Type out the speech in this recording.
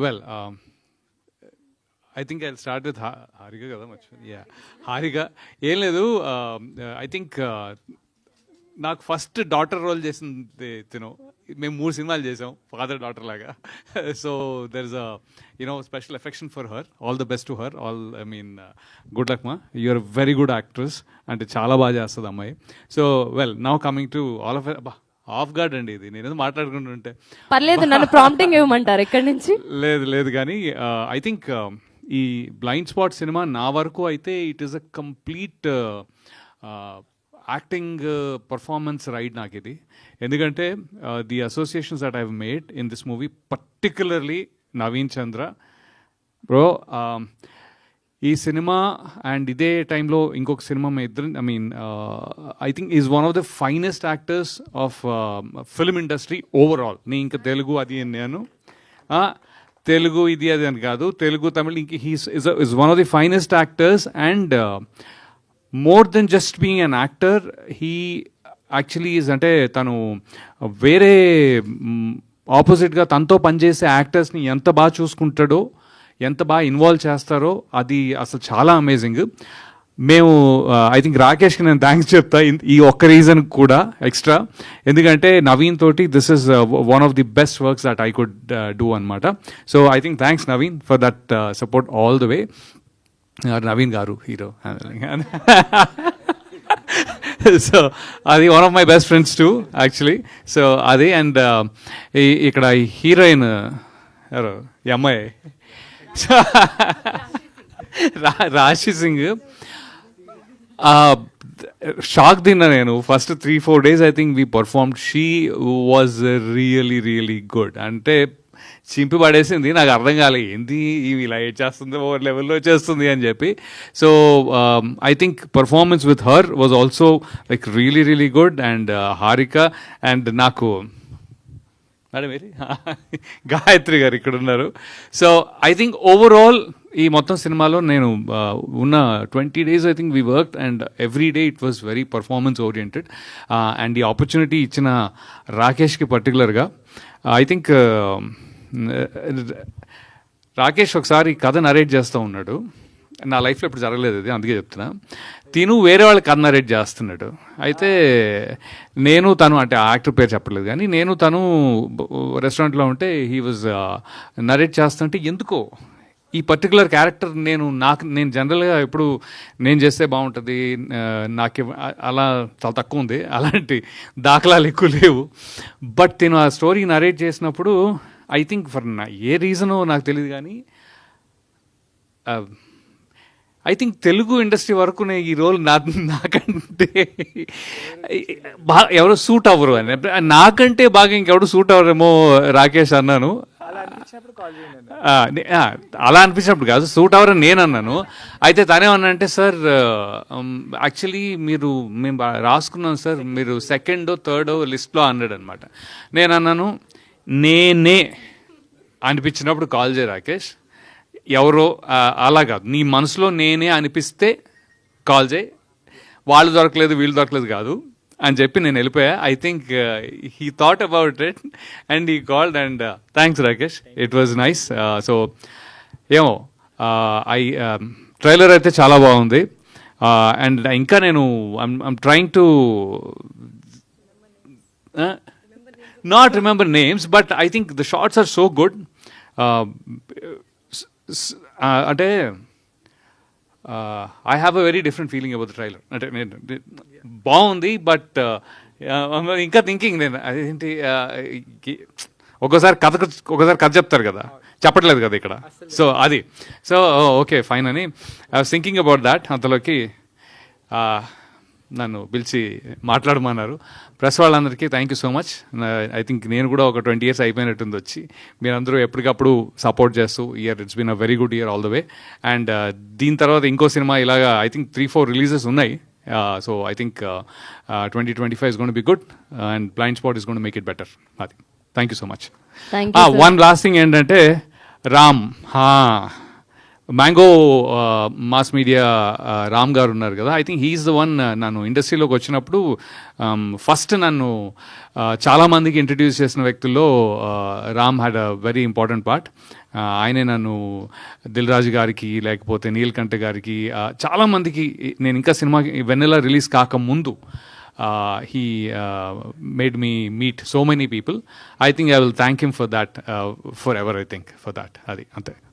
Well, I think I'll start with Harika కదా మర్చి హారిక ఏం లేదు. ఐ థింక్ నాకు ఫస్ట్ డాటర్ రోల్ చేసింది తిను. మేము 3 సినిమాలు చేసాం ఫాదర్ డాటర్ లాగా. So there is special affection for her. All the best to her. Good luck మా. You're very good actress. అంటే చాలా బాగా చేస్తుంది అమ్మాయి. So well now coming to all of off guard అండి ఇది. నేను మాట్లాడుకుంటుంటే పర్లేదు, నన్ను ప్రాంప్టింగ్ ఇవ్వమంటారు ఇక్కడి నుంచి? లేదు కానీ ఐ థింక్ ఈ బ్లైండ్ స్పాట్ సినిమా నా వరకు అయితే it is a complete acting performance ride నాకు ఇది. ఎందుకంటే the associations that I have made in this movie, particularly Naveen Chandra bro. ఈ సినిమా అండ్ ఇదే టైంలో ఇంకొక సినిమా మా ఇద్దరు I think is one of the finest actors of film industry overall. నేను ఇంకా తెలుగు అది నేను తెలుగు ఇది అది అని కాదు, తెలుగు తమిళ్ ఇంక is one of the finest actors. And more than just being an actor, he actually is అంటే తను వేరే ఆపోజిట్గా తనతో పనిచేసే యాక్టర్స్ని ఎంత బాగా చూసుకుంటాడో, ఎంత బాగా ఇన్వాల్వ్ చేస్తారో అది అసలు చాలా అమేజింగ్. మేము ఐ థింక్ రాకేష్కి నేను థ్యాంక్స్ చెప్తా ఈ ఒక్క రీజన్ కూడా ఎక్స్ట్రా. ఎందుకంటే నవీన్ తోటి this is one of the best works that I could do అనమాట. So I think thanks Naveen for that support all the way. Naveen garu hero. So అది one of my best friends too actually. So అది and ఇక్కడ heroine ఎవరు ఈ అమ్మాయి Rashi Singh. Shock తిన్నా నేను. First 3-4 days I think we performed. She was really good. అంటే చింపి పడేసింది. నాకు అర్థం కాలేదు ఏంది ఇవి ఇలా చేస్తుంది, ఓవర్ లెవెల్లో చేస్తుంది అని చెప్పి. So I think performance with her was also like really good. And Harika and నాకు మేడం ఏరి గాయత్రి గారు ఇక్కడ ఉన్నారు. సో ఐ థింక్ ఓవరాల్ ఈ మొత్తం సినిమాలో నేను ఉన్న 20 days I think we work and every day it was very performance oriented. And ఈ ఆపర్చునిటీ ఇచ్చిన రాకేష్కి పర్టికులర్గా ఐ థింక్ రాకేష్ ఒకసారి కథ నరేట్ చేస్తూ ఉన్నాడు. నా లైఫ్లో ఇప్పుడు జరగలేదు అది, అందుకే చెప్తున్నా. తిను వేరే వాళ్ళకి కథ నరేట్ చేస్తున్నాడు. అయితే నేను తను అంటే ఆ యాక్టర్ పేరు చెప్పలేదు కానీ నేను తను రెస్టారెంట్లో ఉంటే హీ వాజ్ నరేట్ చేస్తుంటే ఎందుకో ఈ పర్టికులర్ క్యారెక్టర్ నేను జనరల్గా ఎప్పుడు నేను చేస్తే బాగుంటుంది, నాకు అలా చాలా తక్కువ ఉంది, అలాంటి దాఖలాలు ఎక్కువ లేవు. బట్ నేను ఆ స్టోరీ నరేట్ చేసినప్పుడు ఐ థింక్ ఏ రీజనో నాకు తెలియదు కానీ ఐ థింక్ తెలుగు ఇండస్ట్రీ వరకు ఈ రోల్ నాకంటే ఎవరో సూట్ అవ్వరు అని, నాకంటే బాగా ఇంకెవరు సూట్ అవ్వరేమో రాకేష్ అన్నాను. అలా అనిపించినప్పుడు కాదు, సూట్ అవ్వరని నేను అన్నాను. అయితే తనేమన్నా అంటే సార్ యాక్చువల్లీ మేము రాసుకున్నాం సార్, మీరు 2nd or 3rd లిస్ట్లో అన్నాడు అనమాట. నేను అన్నాను నేనే అనిపించినప్పుడు కాల్ చేయ రాకేష్, ఎవరో అలా కాదు, నీ మనసులో నేనే అనిపిస్తే కాల్ చేయి, వాళ్ళు దొరకలేదు వీళ్ళు దొరకలేదు కాదు అని చెప్పి నేను వెళ్ళిపోయా. I think he thought about it and he called and thanks Rakesh, it was nice. So ఏమో ట్రైలర్ అయితే చాలా బాగుంది. అండ్ ఇంకా నేను I'm trying to not remember names, but I think the shots are so good. అంటే I have a very different feeling about the trailer. అంటే బాగుంది, but ఇంకా థింకింగ్ నేను అదేంటి ఒకసారి కథ చెప్తారు కదా, చెప్పట్లేదు కదా ఇక్కడ. సో అది ఓకే ఫైన్ అని I was thinking about that. అంతలోకి నన్ను పిలిచి మాట్లాడమన్నారు. ప్రెస్ వాళ్ళందరికీ thank you so much. I think నేను కూడా ఒక 20 years అయిపోయినట్టుంది వచ్చి. మీరందరూ ఎప్పటికప్పుడు సపోర్ట్ చేస్తూ it's been a very good year all the way. And దీని తర్వాత ఇంకో సినిమా ఇలాగా ఐ థింక్ 3-4 రిలీజెస్ ఉన్నాయి. So I think 2025 is going to be good and Blind Spot is going to make it better. అది thank you so much. One last thing ఏంటంటే Ram mango mass media Ram garu ఉన్నారు కదా, I think he's the one. నన్ను ఇండస్ట్రీలోకి వచ్చినప్పుడు first నన్ను చాలామందికి introduce చేసిన వ్యక్తుల్లో Ram had a very important part. ఆయనే నన్ను దిల్ రాజు గారికి లేకపోతే నీల్కంఠ గారికి చాలామందికి నేను ఇంకా సినిమా వెన్నెల రిలీజ్ కాకముందు he made me meet so many people. I think I will thank him for that forever. I think for that. Adi ante. Thank you.